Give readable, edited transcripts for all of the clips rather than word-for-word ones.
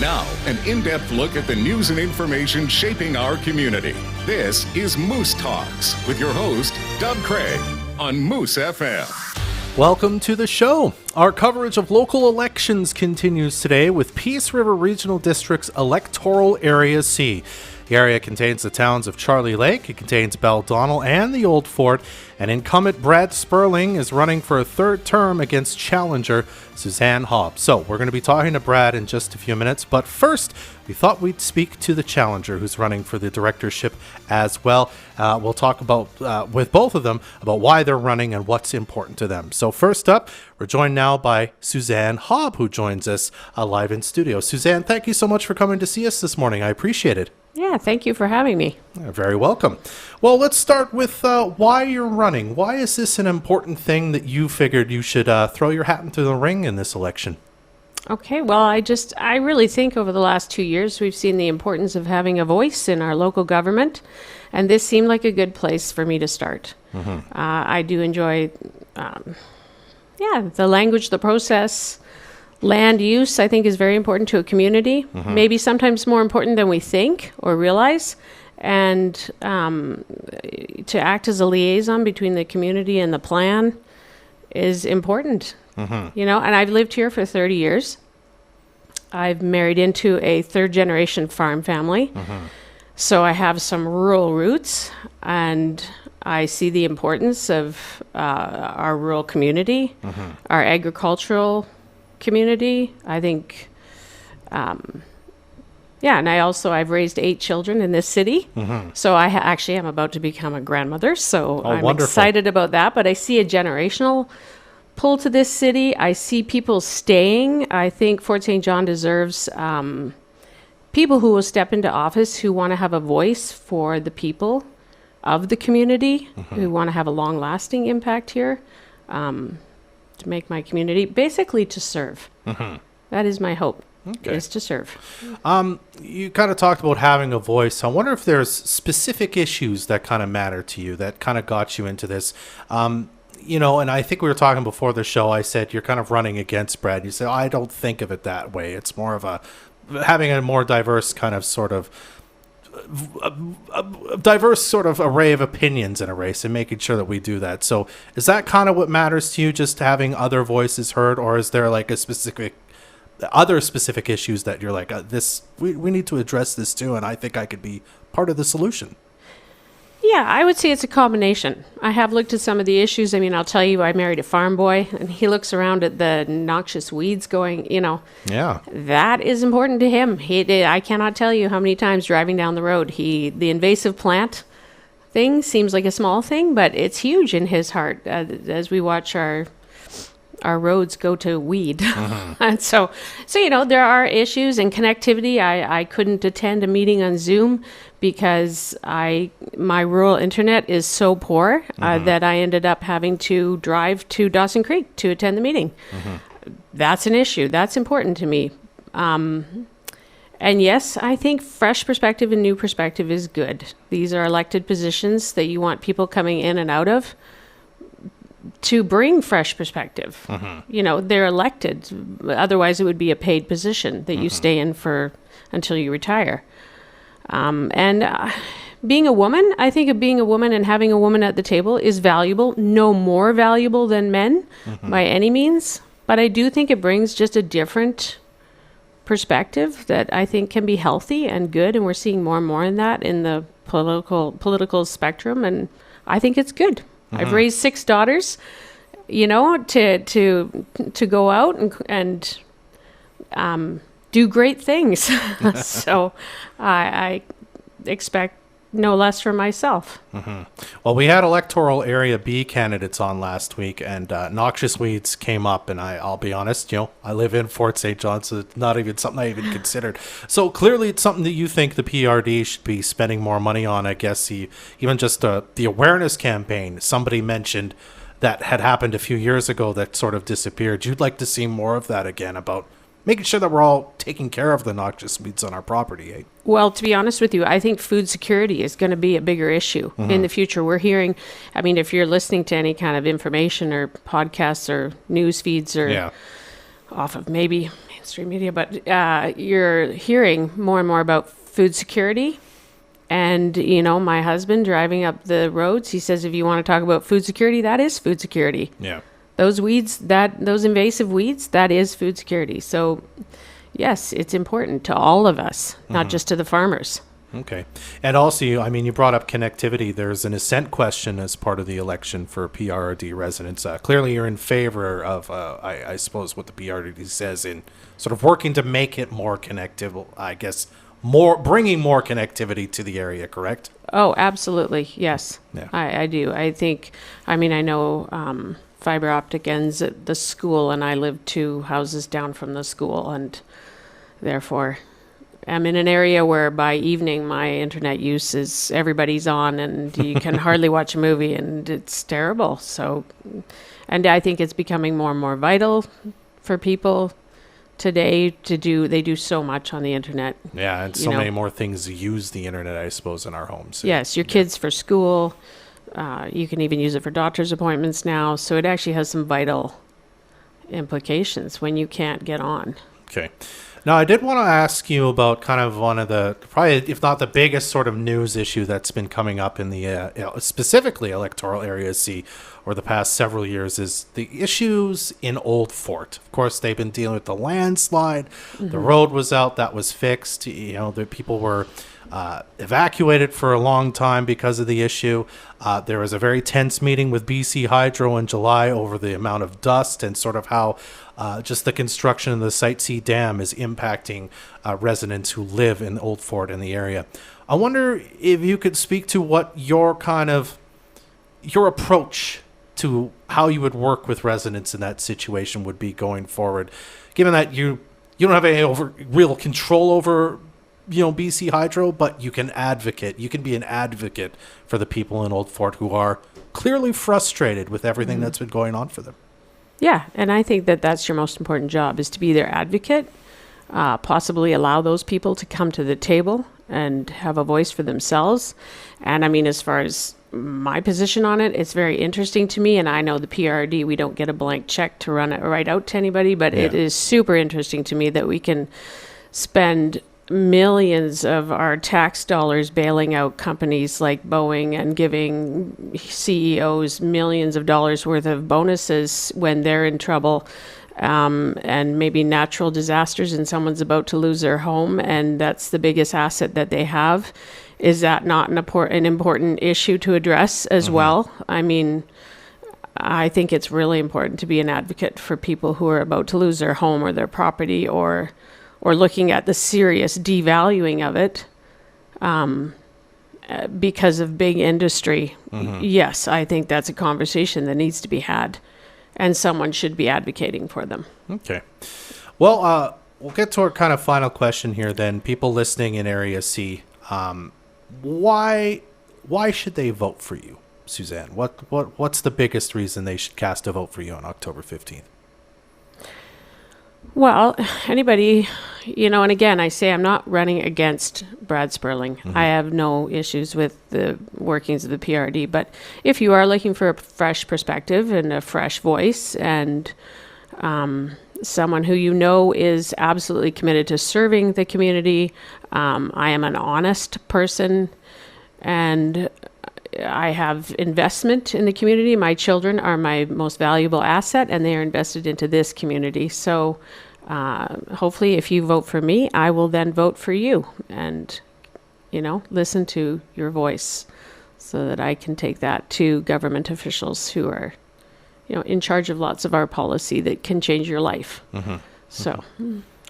Now, an in-depth look at the news and information shaping our community. This is Moose Talks with your host, Doug Craig, on Moose FM. Welcome to the show. Our coverage of local elections continues today with Peace River Regional District's Electoral Area C. The area contains the towns of Charlie Lake, it contains Baldonnel and the Old Fort, and incumbent Brad Sperling is running for a third term against challenger Suzanne Haab. So we're going to be talking to Brad in just a few minutes, but first we thought we'd speak to the challenger who's running for the directorship as well. We'll talk about with both of them about why they're running and what's important to them. So first up, we're joined now by Suzanne Haab, who joins us live in studio. Suzanne, thank you so much for coming to see us this morning. I appreciate it. Yeah, thank you for having me. You're very welcome. Well, let's start with why you're running. Why is this an important thing that you figured you should throw your hat into the ring in this election? Okay, well, I really think over the last 2 years we've seen the importance of having a voice in our local government, and this seemed like a good place for me to start. Mm-hmm. I do enjoy, the language, the process. Land use, I think, is very important to a community, maybe sometimes more important than we think or realize. And to act as a liaison between the community and the plan is important. You know, and I've lived here for 30 years. I've married into a third-generation farm family. So I have some rural roots, and I see the importance of our rural community, our agricultural community. I think, and I've raised 8 children in this city. So I actually am about to become a grandmother. So I'm wonderful. Excited about that. But I see a generational pull to this city. I see people staying. I think Fort St. John deserves people who will step into office who want to have a voice for the people of the community, who want to have a long-lasting impact here. To make my community, basically to serve. That is my hope, is to serve. You kind of talked about having a voice. I wonder if there's specific issues that kind of matter to you that kind of got you into this. You know, and I think we were talking before the show, I said you're kind of running against Brad. You said, I don't think of it that way. It's more of having a more diverse kind of sort of a diverse sort of array of opinions in a race and making sure that we do that. So is that kind of what matters to you, just having other voices heard, or is there like other specific issues that you're like, we need to address this too, and I think I could be part of the solution? Yeah, I would say it's a combination. I have looked at some of the issues. I mean, I'll tell you, I married a farm boy, and he looks around at the noxious weeds going, Yeah. That is important to him. I cannot tell you how many times driving down the road, the invasive plant thing seems like a small thing, but it's huge in his heart as we watch our roads go to weed. And so, there are issues and connectivity. I couldn't attend a meeting on Zoom because my rural internet is so poor that I ended up having to drive to Dawson Creek to attend the meeting. That's an issue. That's important to me. And yes, I think fresh perspective and new perspective is good. These are elected positions that you want people coming in and out of to bring fresh perspective. They're elected. Otherwise, it would be a paid position that you stay in for until you retire. Being a woman, I think of being a woman and having a woman at the table is valuable, no more valuable than men by any means. But I do think it brings just a different perspective that I think can be healthy and good. And we're seeing more and more in that in the political spectrum. And I think it's good. I've raised 6 daughters, to go out and do great things. So I expect no less from myself. Well, we had Electoral Area B candidates on last week, and noxious weeds came up, and I'll be honest, I live in Fort St. John, so it's not even something I even considered. So clearly it's something that you think the PRRD should be spending more money on. I guess even just the awareness campaign somebody mentioned that had happened a few years ago that sort of disappeared. You'd like to see more of that again, about making sure that we're all taking care of the noxious weeds on our property, eh? Well, to be honest with you, I think food security is going to be a bigger issue in the future. We're hearing, if you're listening to any kind of information or podcasts or news feeds or off of maybe mainstream media, but you're hearing more and more about food security. And, my husband driving up the roads, he says, if you want to talk about food security, that is food security. Yeah. Those weeds, those invasive weeds, that is food security. So, yes, it's important to all of us, not just to the farmers. Okay. And also, you brought up connectivity. There's an assent question as part of the election for PRRD residents. Clearly, you're in favor of, I suppose, what the PRRD says in sort of working to make it more connective, I guess, bringing more connectivity to the area, correct? Oh, absolutely. Yes, Yeah. I do. I know fiber optic ends at the school, and I live 2 houses down from the school, and therefore I'm in an area where by evening my internet use is everybody's on, and you can hardly watch a movie, and it's terrible. So, and I think it's becoming more and more vital for people today they do so much on the internet. Yeah, and so many more things use the internet, I suppose, in our homes. Yes, your kids for school. You can even use it for doctor's appointments now. So it actually has some vital implications when you can't get on. Okay. Now, I did want to ask you about kind of one of the, probably, if not the biggest sort of news issue that's been coming up in the specifically electoral area C over the past several years is the issues in Old Fort. Of course, they've been dealing with the landslide. Mm-hmm. The road was out. That was fixed. The people were evacuated for a long time because of the issue. There was a very tense meeting with BC Hydro in July over the amount of dust and sort of how just the construction of the Site C dam is impacting residents who live in Old Fort in the area. I wonder if you could speak to what your approach to how you would work with residents in that situation would be going forward, given that you don't have any real control over BC Hydro, but you can be an advocate for the people in Old Fort who are clearly frustrated with everything that's been going on for them. Yeah, and I think that that's your most important job, is to be their advocate, possibly allow those people to come to the table and have a voice for themselves. And as far as my position on it, it's very interesting to me, and I know the PRRD, we don't get a blank check to run it right out to anybody, but it is super interesting to me that we can spend millions of our tax dollars bailing out companies like Boeing and giving CEOs millions of dollars worth of bonuses when they're in trouble, and maybe natural disasters and someone's about to lose their home, and that's the biggest asset that they have. Is that not an important issue to address as well? I think it's really important to be an advocate for people who are about to lose their home or their property, or looking at the serious devaluing of it because of big industry. Yes, I think that's a conversation that needs to be had, and someone should be advocating for them. Okay. Well, we'll get to our kind of final question here then. People listening in Area C, why should they vote for you, Suzanne? What's the biggest reason they should cast a vote for you on October 15th? Well, anybody, and again, I say I'm not running against Brad Sperling. I have no issues with the workings of the PRRD, but if you are looking for a fresh perspective and a fresh voice, and someone who is absolutely committed to serving the community, I am an honest person, and I have investment in the community. My children are my most valuable asset, and they are invested into this community. So hopefully if you vote for me, I will then vote for you and, listen to your voice so that I can take that to government officials who are, in charge of lots of our policy that can change your life. So...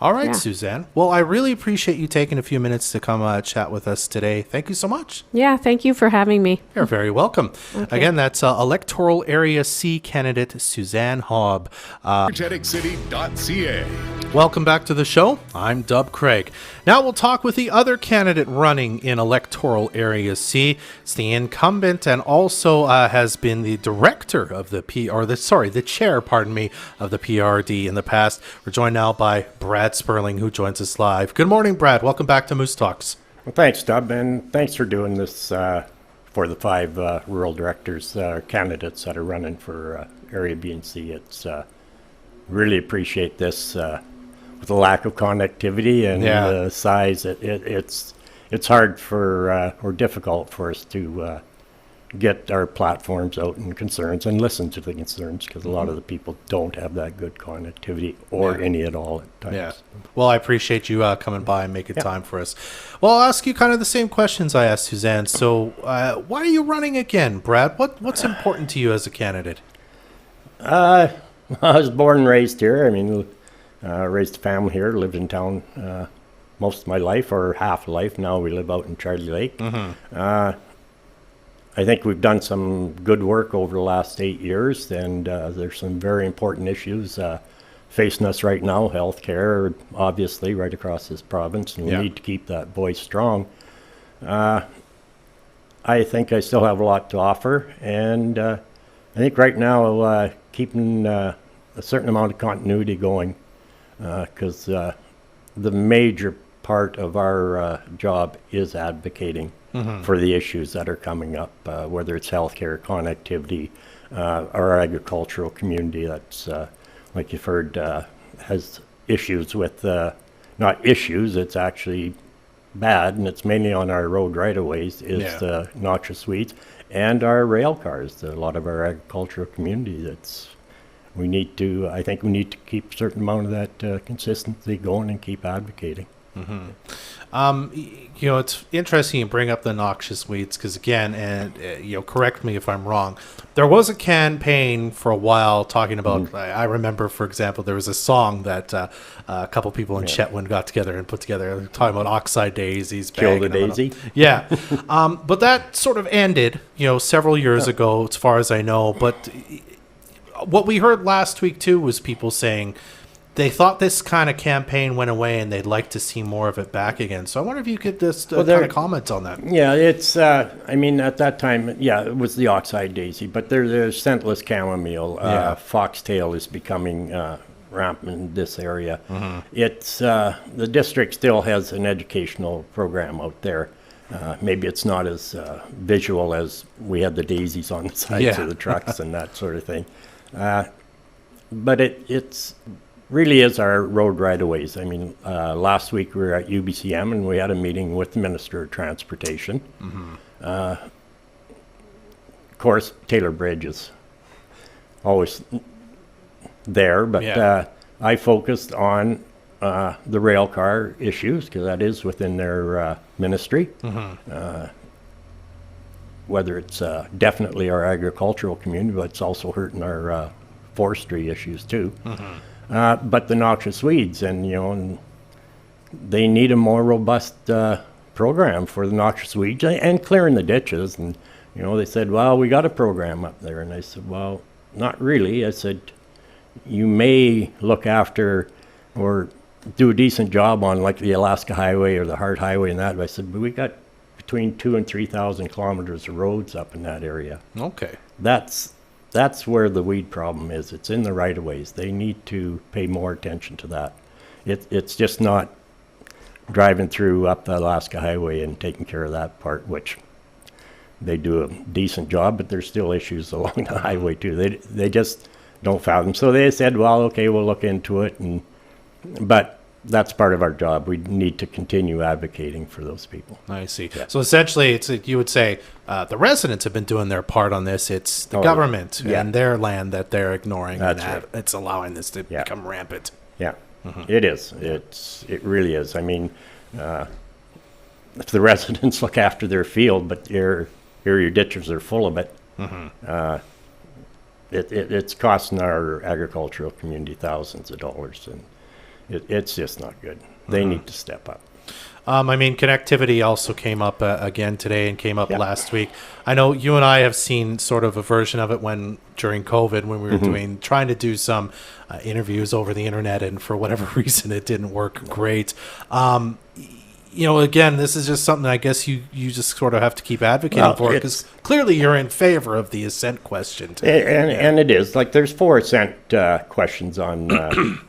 All right, Suzanne. Well, I really appreciate you taking a few minutes to come chat with us today. Thank you so much. Yeah, thank you for having me. You're very welcome. Okay. Again, that's Electoral Area C candidate Suzanne Haab. energeticcity.ca. Welcome back to the show. I'm Dub Craig. Now we'll talk with the other candidate running in Electoral Area C. It's the incumbent and also has been the director of the chair, of the PRRD in the past. We're joined now by Brad Sperling, who joins us live. Good morning, Brad. Welcome back to Moose Talks. Well, thanks, Dub, and thanks for doing this for the 5 rural directors candidates that are running for Area B and C. It's really appreciate this. with the lack of connectivity and Yeah. the size, it's hard for or difficult for us to get our platforms out and concerns and listen to the concerns, because a lot of the people don't have that good connectivity or Yeah. any at all at times. Yeah. Well, I appreciate you coming by and making time for us. Well, I'll ask you kind of the same questions I asked Suzanne. So, why are you running again, Brad? What's important to you as a candidate? I was born and raised here. I mean, raised a family here, lived in town most of my life, or half life. Now we live out in Charlie Lake. I think we've done some good work over the last 8 years, and there's some very important issues facing us right now. Healthcare, obviously, right across this province, and we need to keep that voice strong. I think I still have a lot to offer, and I think right now keeping a certain amount of continuity going, because the major part of our job is advocating for the issues that are coming up, whether it's healthcare, connectivity, our agricultural community that's, like you've heard, has issues with, not issues, it's actually bad, and it's mainly on our road right-of-ways, is the noxious weeds, and our rail cars. A lot of our agricultural community, I think we need to keep a certain amount of that consistency going and keep advocating. It's interesting you bring up the noxious weeds because, again, and correct me if I'm wrong, there was a campaign for a while talking about. I remember, for example, there was a song that a couple people in Chetwynd got together and put together, talking about oxeye daisies, Kill the daisy. Yeah, but that sort of ended, several years ago, as far as I know. But what we heard last week too was people saying they thought this kind of campaign went away and they'd like to see more of it back again. So I wonder if you could just kind of comment on that. Yeah, it's, I mean, at that time, it was the oxeye daisy, but there's scentless chamomile. Foxtail is becoming rampant in this area. It's, the district still has an educational program out there. Maybe it's not as visual as we had the daisies on the sides of the trucks and that sort of thing. But it's really is our road right-of-ways. I mean, last week we were at UBCM and we had a meeting with the Minister of Transportation. Of course, Taylor Bridge is always there, but I focused on the rail car issues because that is within their ministry. Whether it's definitely our agricultural community, but it's also hurting our forestry issues too. But the noxious weeds, and they need a more robust program for the noxious weeds and clearing the ditches. And they said, well, we got a program up there, and I said, well, not really. I said, you may look after or do a decent job on like the Alaska Highway or the Hart Highway and that. But I said, but we got between 2,000 and 3,000 kilometers of roads up in that area. Okay, That's where the weed problem is. It's in the right-of-ways. They need to pay more attention to that. It's just not driving through up the Alaska Highway and taking care of that part, which they do a decent job, but there's still issues along the highway too. They just don't fathom. So they said, well, okay, we'll look into it. But that's part of our job. We need to continue advocating for those people. I see. Yeah. So essentially, you would say the residents have been doing their part on this. It's the government and their land that they're ignoring. That's and right. It's allowing this to become rampant. Yeah, it is. It really is. I mean, if the residents look after their field, but your ditches are full of it, it's costing our agricultural community thousands of dollars, and it's just not good. They need to step up. I mean, connectivity also came up again today and came up last week. I know you and I have seen sort of a version of it during COVID when we were trying to do some interviews over the internet, and for whatever reason it didn't work great. Again, this is just something I guess you just sort of have to keep advocating for, because clearly you're in favor of the assent question today. And it is. Like, there's 4 assent questions on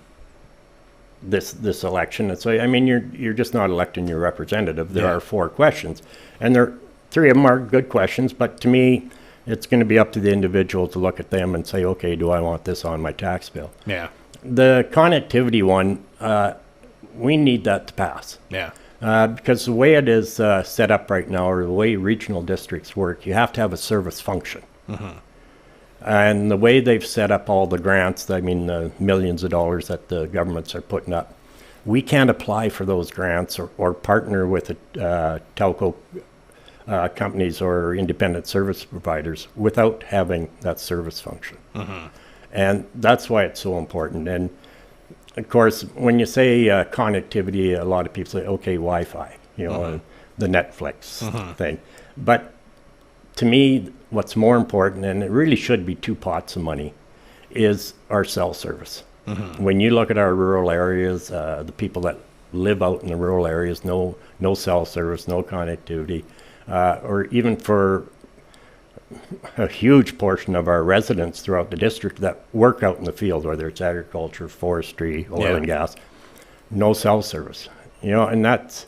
this election. And so, I mean, you're just not electing your representative. There are 4 questions, and 3 of them are good questions, but to me, it's going to be up to the individual to look at them and say, okay, do I want this on my tax bill? Yeah. The connectivity one, we need that to pass. Yeah. Because the way it is set up right now, or the way regional districts work, you have to have a service function. And the way they've set up all the grants, I mean, the millions of dollars that the governments are putting up, we can't apply for those grants or partner with telco companies or independent service providers without having that service function. And that's why it's so important. And of course, when you say connectivity, a lot of people say, okay, Wi-Fi, you know, the Netflix thing. But to me, what's more important, and it really should be two pots of money, is our cell service. When you look at our rural areas, the people that live out in the rural areas, no cell service, no connectivity, or even for a huge portion of our residents throughout the district that work out in the field, whether it's agriculture, forestry, oil and gas, no cell service. You know, and that's,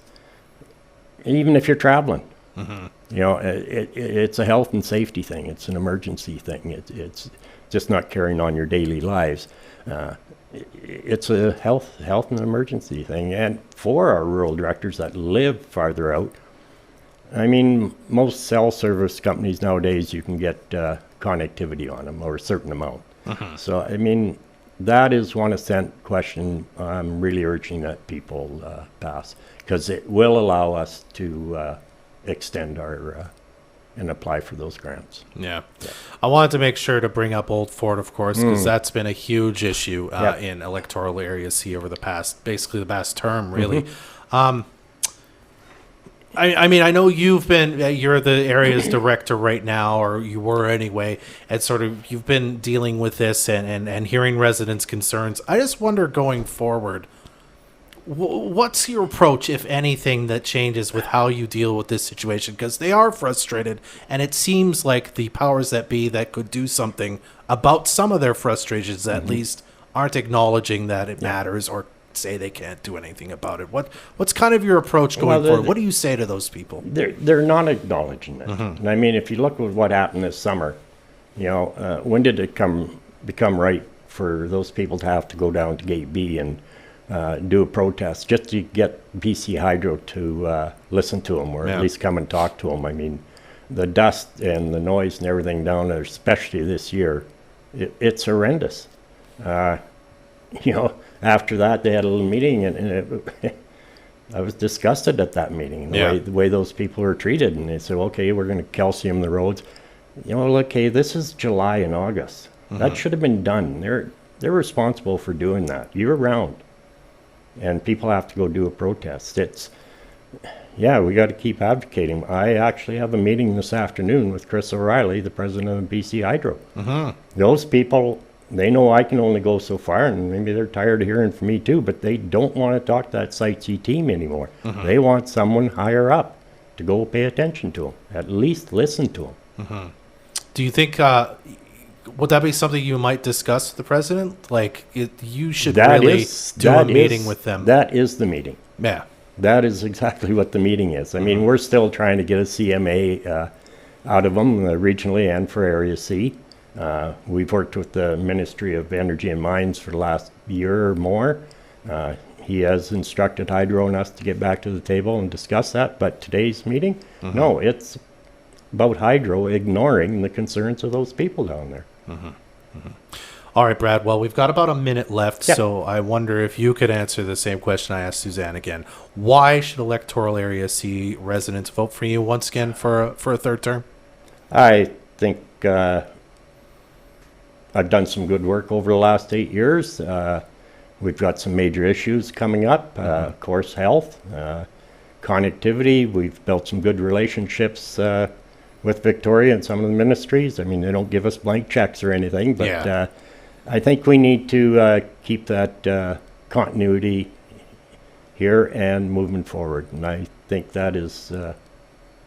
even if you're traveling, you know, it's a health and safety thing. It's an emergency thing. It's just not carrying on your daily lives. It's a health and emergency thing. And for our rural directors that live farther out, I mean, most cell service companies nowadays, you can get connectivity on them, or a certain amount. So, I mean, that is one cent question I'm really urging that people pass, because it will allow us to extend our and apply for those grants. Yeah. I wanted to make sure to bring up Old Fort, of course, because that's been a huge issue in electoral area C over the past term, really. I mean, I know you're the area's director right now, or you were anyway, and sort of you've been dealing with this and hearing residents' concerns. I just wonder, going forward, what's your approach, if anything, that changes with how you deal with this situation? Because they are frustrated, and it seems like the powers that be that could do something about some of their frustrations, at least, aren't acknowledging that it matters, or say they can't do anything about it. What's kind of your approach going forward? What do you say to those people? They're not acknowledging it. And I mean, if you look at what happened this summer, you know, when did it become right for those people to have to go down to Gate B and do a protest just to get BC Hydro to listen to them, or at least come and talk to them? I mean, the dust and the noise and everything down there, especially this year, it's horrendous. You know, after that, they had a little meeting, and I was disgusted at that meeting, the way those people were treated. And they said, okay, we're going to calcium the roads. You know, look, hey, this is July and August. That should have been done. They're responsible for doing that year round. And people have to go do a protest. We got to keep advocating. I actually have a meeting this afternoon with Chris O'Reilly, the president of BC Hydro. Those people, they know I can only go so far, and maybe they're tired of hearing from me too, but they don't want to talk to that Site C team anymore. They want someone higher up to go pay attention to them, at least listen to them. Do you think, would that be something you might discuss with the president? Like, you should do a meeting with them. That is the meeting. Yeah. That is exactly what the meeting is. I mean, we're still trying to get a CMA out of them, regionally and for Area C. We've worked with the Ministry of Energy and Mines for the last year or more. He has instructed Hydro and us to get back to the table and discuss that. But today's meeting, no, it's about Hydro ignoring the concerns of those people down there. All right, Brad. Well, we've got about a minute left, so I wonder if you could answer the same question I asked Suzanne again. Why should electoral area C residents vote for you once again for a third term? I think I've done some good work over the last 8 years. We've got some major issues coming up, of course, health, connectivity. We've built some good relationships with Victoria and some of the ministries. I mean, they don't give us blank checks or anything, but I think we need to keep that continuity here and moving forward. And I think that is the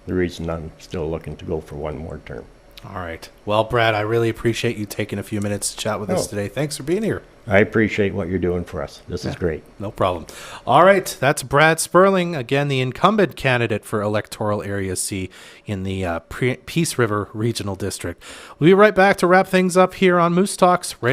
reason I'm still looking to go for one more term. All right. Well, Brad, I really appreciate you taking a few minutes to chat with us today. Thanks for being here. I appreciate what you're doing for us. This is great. No problem. All right. That's Brad Sperling, again, the incumbent candidate for electoral area C in the Peace River Regional District. We'll be right back to wrap things up here on Moose Talks right